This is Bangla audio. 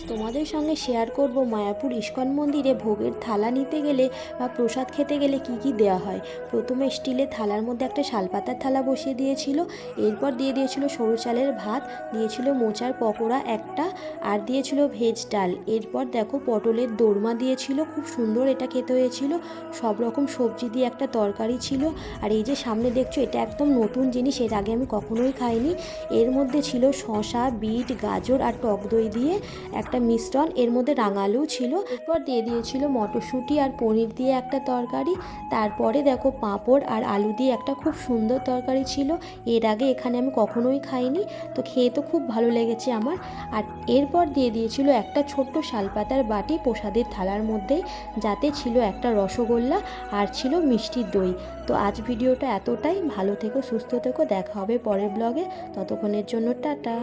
তোমাদের সঙ্গে শেয়ার করব মায়াপুর ইস্কন মন্দিরে ভোগের থালা নিতে গেলে বা প্রসাদ খেতে গেলে কি কি দেওয়া হয়। প্রথমে স্টিলের থালার মধ্যে একটা শালপাতার থালা বসিয়ে দিয়েছিল, এরপর দিয়ে দিয়েছিল সরু চালের ভাত, দিয়েছিল মোচার পকোড়া একটা, আর দিয়েছিল ভেজ ডাল। এরপর দেখো পটলের দোরমা দিয়েছিল, খুব সুন্দর এটা খেতে হয়েছিল। সব রকম সবজি দিয়ে একটা তরকারি ছিল। আর এই যে সামনে দেখছো, এটা একদম নতুন জিনিস, এর আগে আমি কখনোই খাইনি। এর মধ্যে ছিল শসা, বিট, গাজর আর টক দই দিয়ে একটা মিশ্রণ, এর মধ্যে রাঙালু ছিল। এরপর দিয়ে দিয়েছিল মটরশুঁটি আর পনির দিয়ে একটা তরকারি। তারপরে দেখো পাঁপড় আর আলু দিয়ে একটা খুব সুন্দর তরকারি ছিল। এর আগে এখানে আমি কখনোই খাইনি, তো খেয়ে তো খুব ভালো লেগেছে আমার। আর এরপর দিয়ে দিয়েছিল একটা ছোট্ট শালপাতার বাটি প্রসাদের থালার মধ্যেই, যাতে ছিল একটা রসগোল্লা আর ছিল মিষ্টির দই। তো আজ ভিডিওটা এতটাই। ভালো থেকো, সুস্থ থেকো, দেখা হবে পরের ব্লগে। ততক্ষণের জন্য টাটা।